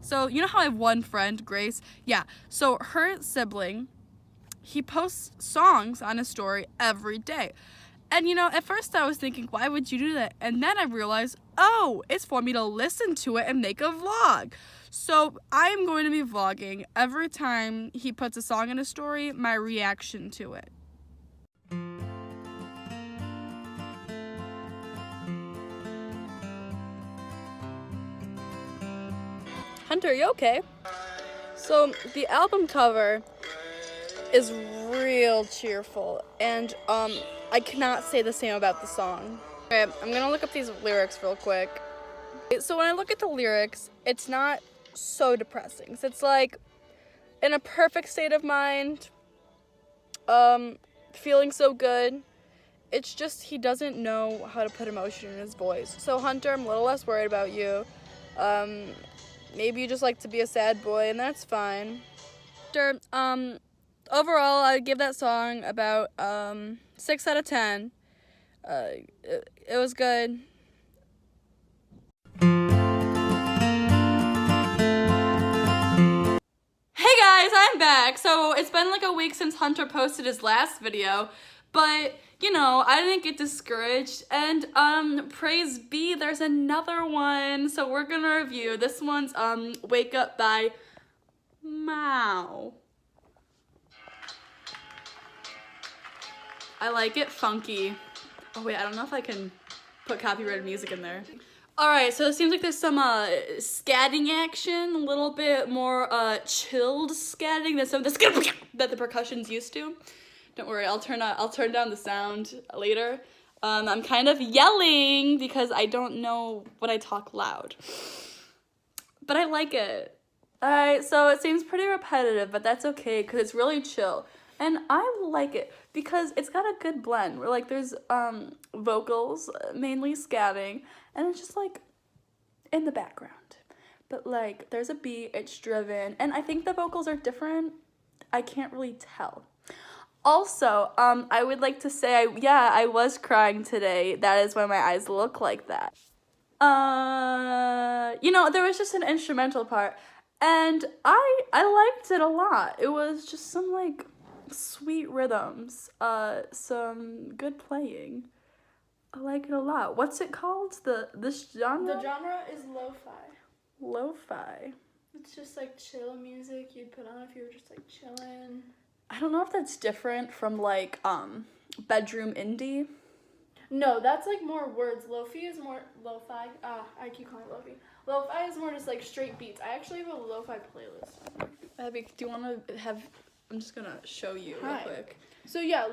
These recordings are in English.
So you know how I have one friend, Grace? Yeah, so her sibling, he posts songs on his story every day. And you know, at first I was thinking, why would you do that? And then I realized, oh, it's for me to listen to it and make a vlog. So I am going to be vlogging every time he puts a song in a story, my reaction to it. Hunter, you okay? So the album cover is real cheerful, and I cannot say the same about the song. Okay, I'm gonna look up these lyrics real quick. So when I look at the lyrics, it's not so depressing. So it's like, in a perfect state of mind, feeling so good. It's just he doesn't know how to put emotion in his voice. So Hunter, I'm a little less worried about you. Maybe you just like to be a sad boy, and that's fine. Hunter, overall, I'd give that song about 6 out of 10. It was good. Hey guys, I'm back. So it's been like a week since Hunter posted his last video, but you know, I didn't get discouraged, and praise be, there's another one. So we're gonna review. This one's Wake Up by Mao. I like it funky. Oh wait, I don't know if I can put copyrighted music in there. Alright, so it seems like there's some scatting action, a little bit more chilled scatting than some of the that the percussion's used to. Don't worry, I'll turn down the sound later. I'm kind of yelling because I don't know when I talk loud. But I like it. Alright, so it seems pretty repetitive, but that's okay because it's really chill. And I like it because it's got a good blend where like there's vocals, mainly scatting, and it's just like in the background. But like there's a beat, it's driven, and I think the vocals are different. I can't really tell. Also, I would like to say, I was crying today. That is why my eyes look like that. You know, there was just an instrumental part, and I liked it a lot. It was just some like sweet rhythms, some good playing. I like it a lot. What's it called? This genre? The genre is lo-fi. Lo-fi. It's just like chill music you'd put on if you were just like chilling. I don't know if that's different from like bedroom indie. No, that's like more words. Lo-fi is more lo-fi. I keep calling it lo-fi. Lo-fi is more just like straight beats. I actually have a lo-fi playlist. Abby, do you want to have? I'm just gonna show you real quick. So yeah,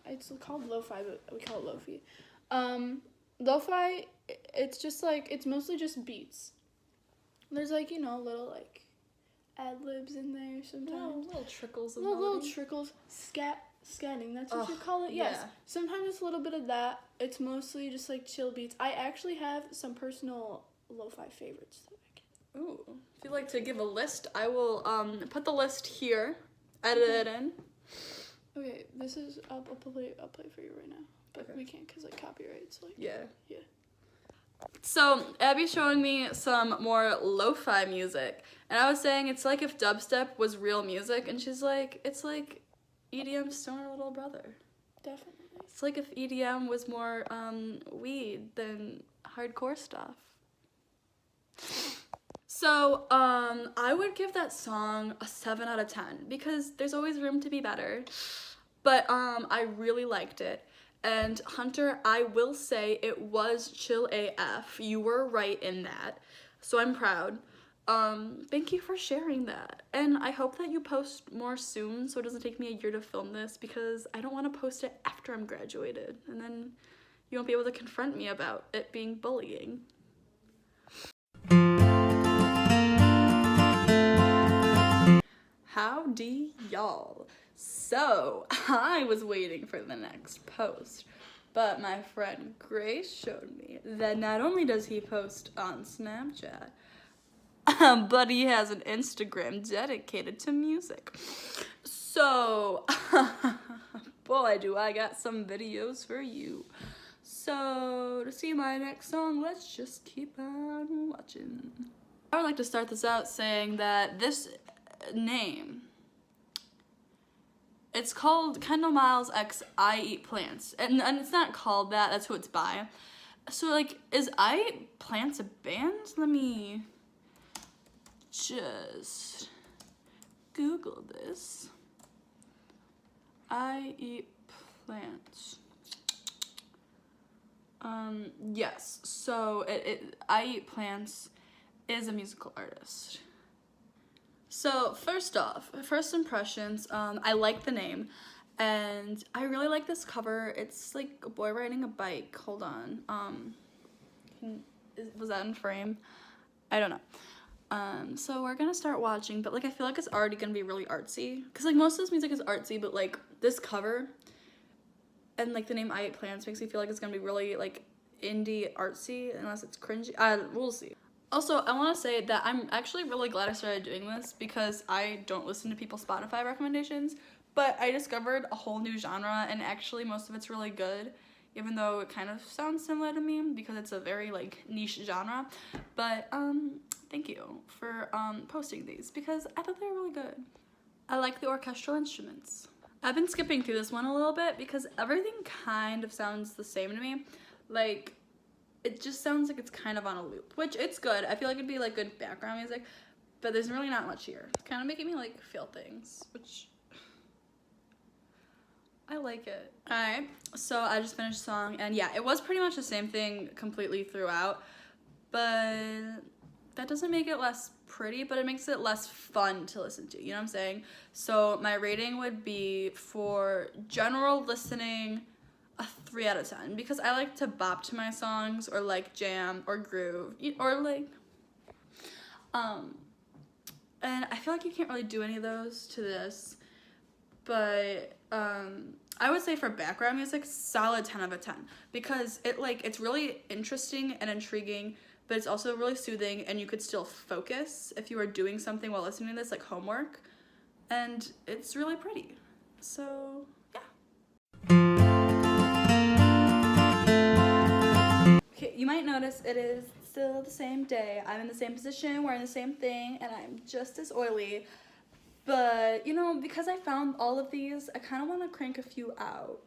it's called lo-fi, but we call it lo-fi. Lo-fi, it's just like, it's mostly just beats. There's like, you know, little like ad-libs in there sometimes. Little trickles of little trickles. Scatting, that's what you call it? Yes. Yeah. Sometimes it's a little bit of that. It's mostly just like chill beats. I actually have some personal lo-fi favorites that I can. Ooh. If you'd like to give a list, I will put the list here. Edit it in. Okay, this is I'll play it for you right now. But we can't because like copyrights like Yeah. Yeah. So Abby's showing me some more lo-fi music, and I was saying it's like if dubstep was real music, and she's like, it's like EDM's stoner little brother. Definitely. It's like if EDM was more weed than hardcore stuff. So I would give that song a 7 out of 10 because there's always room to be better. But I really liked it. And Hunter, I will say it was chill AF. You were right in that. So I'm proud. Thank you for sharing that. And I hope that you post more soon so it doesn't take me a year to film this because I don't want to post it after I'm graduated. And then you won't be able to confront me about it being bullying. Howdy, y'all. So, I was waiting for the next post, but my friend Grace showed me that not only does he post on Snapchat, but he has an Instagram dedicated to music. So, boy, do I got some videos for you. So, to see my next song, let's just keep on watching. I would like to start this out saying that this name, it's called Kendall Miles X I Eat Plants. And it's not called that, that's who it's by. So, like, is I Eat Plants a band? Let me just Google this. I Eat Plants. Yes, so I Eat Plants is a musical artist. So first off, first impressions, I like the name, and I really like this cover. It's like a boy riding a bike. Hold on. Was that in frame? I don't know. So we're gonna start watching, but like I feel like it's already gonna be really artsy, because like most of this music is artsy, but like this cover and like the name I Eat Plants makes me feel like it's gonna be really like indie artsy, unless it's cringy. We'll see. Also, I want to say that I'm actually really glad I started doing this, because I don't listen to people's Spotify recommendations, but I discovered a whole new genre, and actually most of it's really good, even though it kind of sounds similar to me because it's a very like niche genre. But thank you for posting these, because I thought they were really good. I like the orchestral instruments. I've been skipping through this one a little bit because everything kind of sounds the same to me. Like, it just sounds like it's kind of on a loop, which it's good. I feel like it'd be like good background music, but there's really not much here. It's kind of making me like feel things, which I like it. Alright, so I just finished the song, and yeah, it was pretty much the same thing completely throughout, but that doesn't make it less pretty, but it makes it less fun to listen to, you know what I'm saying? So my rating would be, for general listening, a 3 out of 10, because I like to bop to my songs, or like jam or groove, or like and I feel like you can't really do any of those to this, but I would say for background music, solid 10 out of 10, because it's really interesting and intriguing, but it's also really soothing, and you could still focus if you are doing something while listening to this, like homework, and it's really pretty. So yeah. Okay, you might notice it is still the same day. I'm in the same position, wearing the same thing, and I'm just as oily. But, you know, because I found all of these, I kind of want to crank a few out.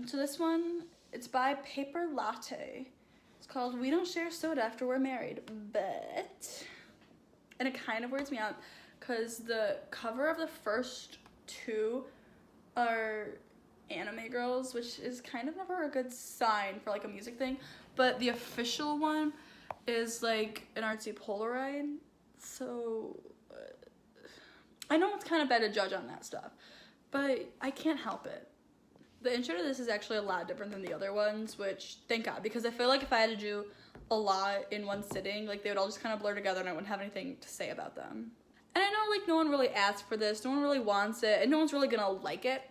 So this one, it's by Paper Latte. It's called We Don't Share Soda After We're Married, but... And it kind of weirds me out, because the cover of the first two are anime girls, which is kind of never a good sign for like a music thing, but the official one is like an artsy Polaroid, so I know it's kind of bad to judge on that stuff, but I can't help it. The intro to this is actually a lot different than the other ones, which thank God, because I feel like if I had to do a lot in one sitting, like they would all just kind of blur together and I wouldn't have anything to say about them. And I know like no one really asked for this, no one really wants it, and no one's really gonna like it,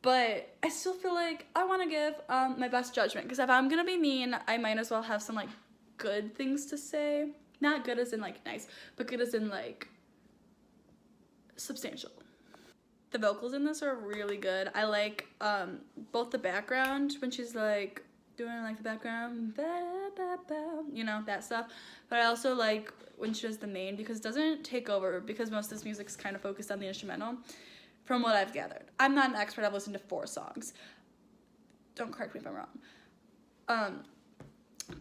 but I still feel like I want to give my best judgment, because if I'm gonna be mean, I might as well have some like good things to say. Not good as in like nice, but good as in like substantial. The vocals in this are really good. I like both the background, when she's like doing like the background, ba, ba, ba, you know, that stuff, but I also like when she does the main, because it doesn't take over, because most of this music is kind of focused on the instrumental, from what I've gathered. I'm not an expert, I've listened to 4 songs. Don't correct me if I'm wrong.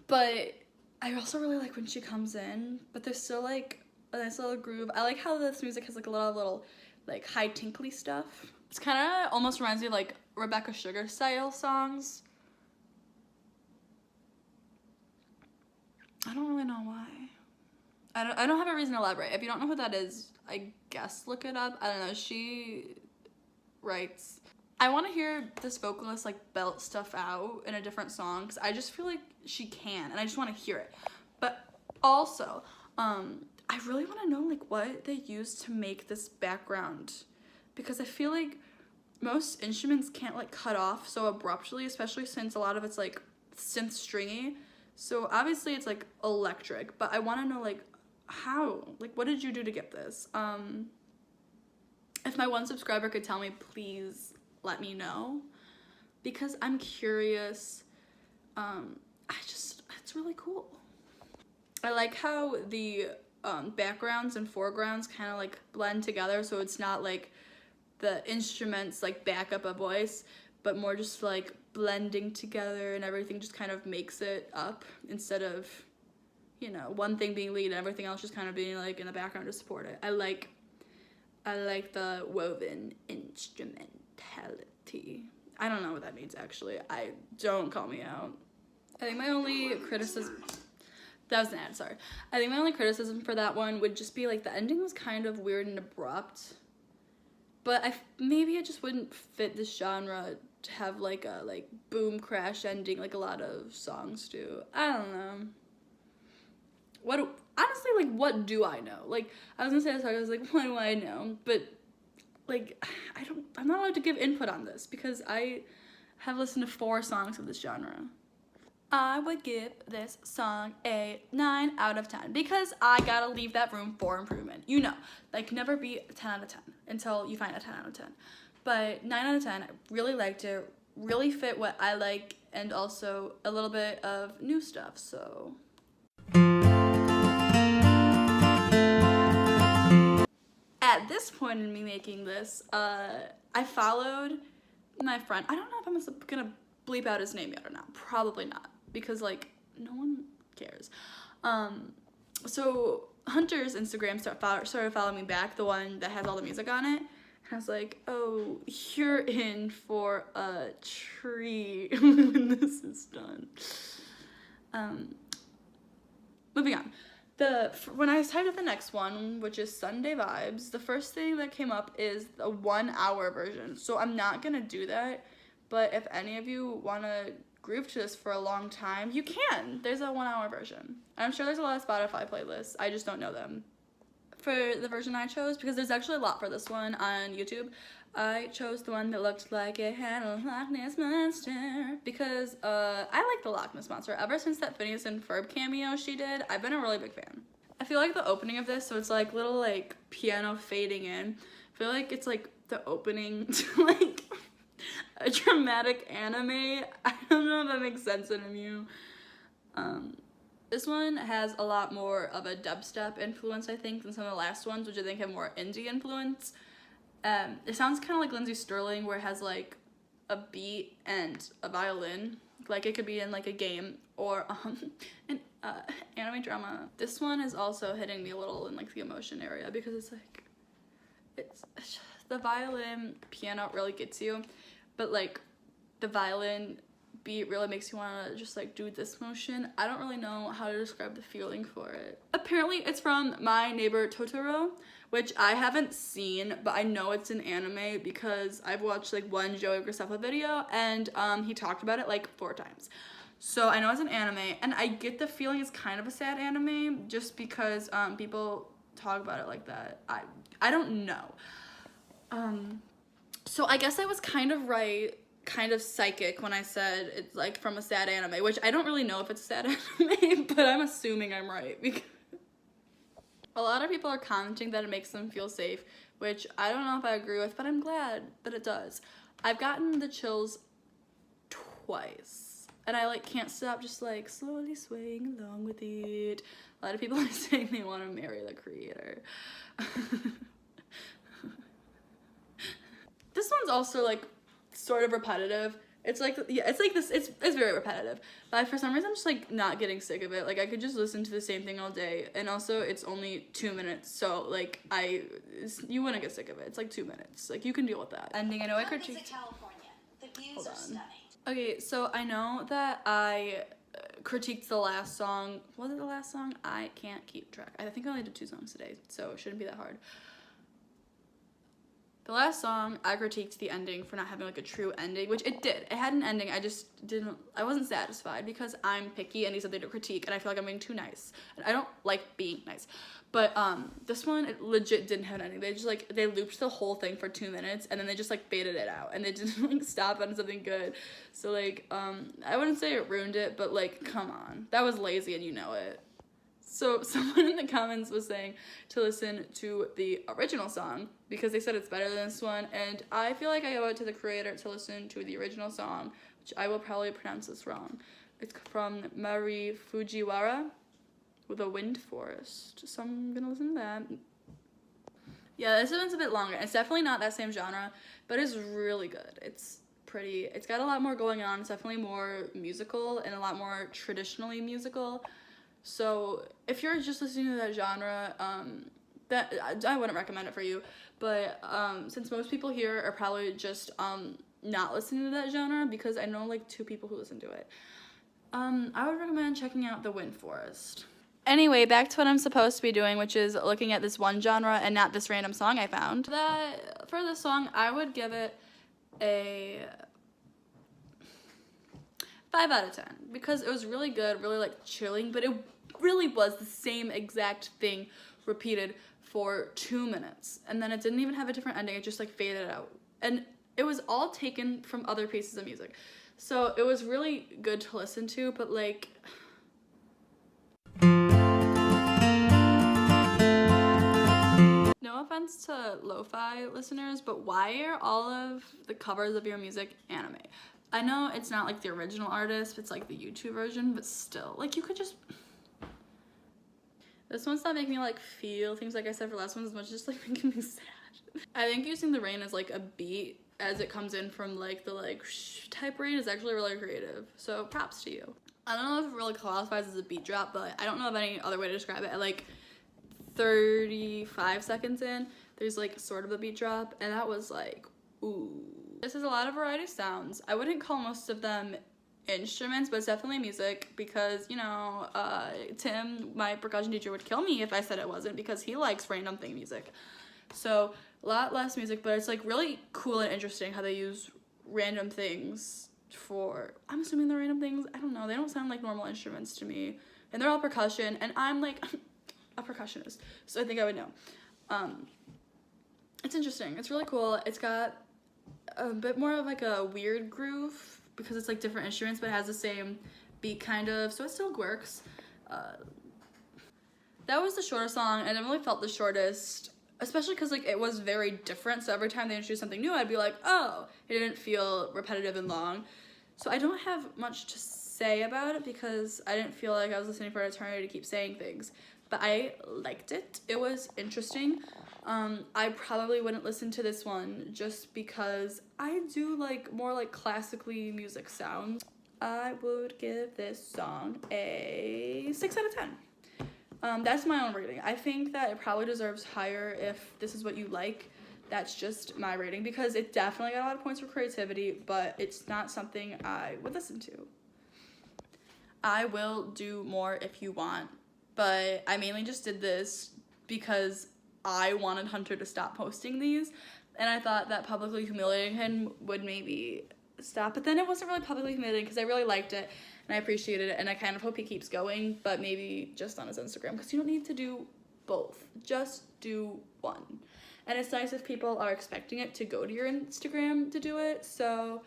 But I also really like when she comes in, but there's still like a nice little groove. I like how this music has like a lot of little like high tinkly stuff. It's kind of almost reminds me of like Rebecca Sugar style songs. I don't really know why. I don't have a reason to elaborate. If you don't know who that is, I guess look it up. I don't know. She writes. I want to hear this vocalist like belt stuff out in a different song, because I just feel like she can, and I just want to hear it. But also, I really want to know like what they use to make this background, because I feel like most instruments can't like cut off so abruptly, especially since a lot of it's like synth stringy. So obviously it's like electric, but I want to know like how, like what did you do to get this? If my one subscriber could tell me, please let me know, because I'm curious. It's really cool. I like how the backgrounds and foregrounds kind of like blend together, so it's not like the instruments like back up a voice, but more just like blending together, and everything just kind of makes it up instead of, you know, one thing being lead and everything else just kind of being like in the background to support it. I like the woven instrumentality. I don't know what that means actually. Don't call me out. I think my only criticism, that was an ad, sorry. I think my only criticism for that one would just be like the ending was kind of weird and abrupt. But maybe it just wouldn't fit this genre to have like a like boom crash ending like a lot of songs do. I don't know. Honestly, like, what do I know? Like, I was gonna say this, I was like, what do I know? But like, I'm not allowed to give input on this because I have listened to 4 songs of this genre. I would give this song a 9 out of 10 because I gotta leave that room for improvement. You know, like, never be a 10 out of 10 until you find a 10 out of 10. But 9 out of 10, I really liked it, really fit what I like, and also a little bit of new stuff, so. At this point in me making this, I followed my friend. I don't know if I'm gonna bleep out his name yet or not. Probably not, because like no one cares. So Hunter's Instagram started following me back, the one that has all the music on it. And I was like, oh, you're in for a treat when this is done. Moving on. When I typed up the next one, which is Sunday Vibes, the first thing that came up is the 1 hour version. So I'm not gonna do that, but if any of you wanna groove to this for a long time, you can. There's a 1 hour version. I'm sure there's a lot of Spotify playlists. I just don't know them. For the version I chose, because there's actually a lot for this one on YouTube, I chose the one that looked like it had a Loch Ness Monster because I like the Loch Ness Monster. Ever since that Phineas and Ferb cameo she did, I've been a really big fan. I feel like the opening of this, so it's like little like piano fading in. I feel like it's like the opening to like a dramatic anime. I don't know if that makes sense to you. This one has a lot more of a dubstep influence, I think, than some of the last ones, which I think have more indie influence. It sounds kind of like Lindsey Sterling, where it has like a beat and a violin. Like it could be in like a game or an anime drama. This one is also hitting me a little in like the emotion area because it's like, it's the violin piano really gets you, but like the violin beat really makes you want to just like do this motion. I don't really know how to describe the feeling for it. Apparently it's from My Neighbor Totoro, which I haven't seen, but I know it's an anime because I've watched like one Joey Graceffa video and he talked about it like 4 times. So I know it's an anime, and I get the feeling it's kind of a sad anime just because people talk about it like that. I don't know. So I guess I was kind of right, kind of psychic when I said it's like from a sad anime, which I don't really know if it's a sad anime, but I'm assuming I'm right because a lot of people are commenting that it makes them feel safe, which I don't know if I agree with, but I'm glad that it does. I've gotten the chills twice, and I like can't stop just like slowly swaying along with it. A lot of people are saying they want to marry the creator. This one's also like sort of repetitive. It's like, yeah, it's like this, it's very repetitive, but for some reason I'm just like not getting sick of it. Like I could just listen to the same thing all day, and also it's only 2 minutes, so like you wouldn't get sick of it. It's like 2 minutes, like you can deal with that. Ending, I know I critiqued. California. The views are stunning. Okay, so I know that I critiqued the last song. Was it the last song? I can't keep track. I think I only did 2 songs today, so it shouldn't be that hard. The last song, I critiqued the ending for not having like a true ending, which it did. It had an ending, I wasn't satisfied because I'm picky and need something to critique, and I feel like I'm being too nice. And I don't like being nice. But this one, it legit didn't have an ending. They just like, they looped the whole thing for 2 minutes, and then they just like faded it out, and they didn't like stop on something good. So like, I wouldn't say it ruined it, but like, come on. That was lazy and you know it. So someone in the comments was saying to listen to the original song because they said it's better than this one, and I feel like I owe it to the creator to listen to the original song, which I will probably pronounce this wrong. It's from Mari Fujiwara. with a Wind Forest. So I'm gonna listen to that. Yeah, this one's a bit longer. It's definitely not that same genre, but it's really good. It's got a lot more going on. It's definitely more musical and a lot more traditionally musical. So if you're just listening to that genre, that I wouldn't recommend it for you. But since most people here are probably just not listening to that genre, because I know like 2 people who listen to it, I would recommend checking out The Wind Forest. Anyway, back to what I'm supposed to be doing, which is looking at this one genre and not this random song I found. That for this song, I would give it a 5 out of 10 because it was really good, really like chilling, but it really was the same exact thing repeated for 2 minutes, and then it didn't even have a different ending. It just like faded out, and it was all taken from other pieces of music, so it was really good to listen to. But like, no offense to lo-fi listeners, but why are all of the covers of your music anime? I know it's not like the original artist, it's like the YouTube version, but still, like, you could just... This one's not making me like feel things like I said for last one as much as just like making me sad. I think using the rain as like a beat as it comes in from like the like shh type rain is actually really creative. So props to you. I don't know if it really qualifies as a beat drop, but I don't know of any other way to describe it. At like 35 seconds in, there's like sort of a beat drop, and that was like, ooh. This is a lot of variety of sounds. I wouldn't call most of them instruments, but it's definitely music because, you know, Tim, my percussion teacher, would kill me if I said it wasn't because he likes random thing music. So a lot less music, but it's like really cool and interesting how they use random things for, I'm assuming they're random things, I don't know, they don't sound like normal instruments to me, and they're all percussion, and I'm like a percussionist, so I think I would know. It's interesting, it's really cool. It's got a bit more of like a weird groove because it's like different instruments, but it has the same beat kind of, so it still works. That was the shortest song, and it really felt the shortest, especially because like it was very different, so every time they introduced something new, I'd be like, oh, it didn't feel repetitive and long. So I don't have much to say about it because I didn't feel like I was listening for an eternity to keep saying things, but I liked it. It was interesting. I probably wouldn't listen to this one just because I do like more like classically music sounds. I would give this song a 6 out of 10. That's my own rating. I think that it probably deserves higher if this is what you like. That's just my rating because it definitely got a lot of points for creativity, but it's not something I would listen to. I will do more if you want, but I mainly just did this because I wanted Hunter to stop posting these, and I thought that publicly humiliating him would maybe stop, but then it wasn't really publicly humiliating because I really liked it and I appreciated it, and I kind of hope he keeps going, but maybe just on his Instagram because you don't need to do both, just do one. And it's nice if people are expecting it to go to your Instagram to do it, so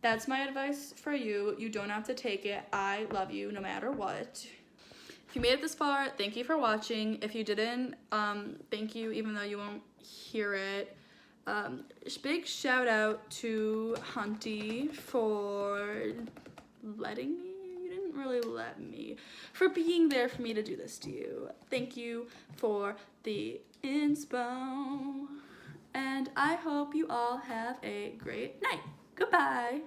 that's my advice for you. You don't have to take it. I love you no matter what. If you made it this far, thank you for watching. If you didn't, thank you even though you won't hear it. Big shout out to Hunty for letting me. You didn't really let me. For being there for me to do this to you. Thank you for the inspo. And I hope you all have a great night. Goodbye.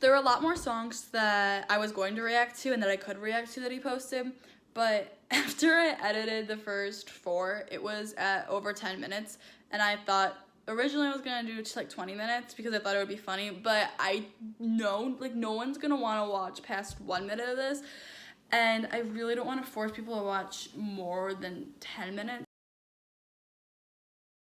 There were a lot more songs that I was going to react to and that I could react to that he posted. But after I edited the first 4, it was at over 10 minutes, and I thought originally I was gonna do just like 20 minutes because I thought it would be funny, but I know like no one's gonna want to watch past 1 minute of this, and I really don't want to force people to watch more than 10 minutes.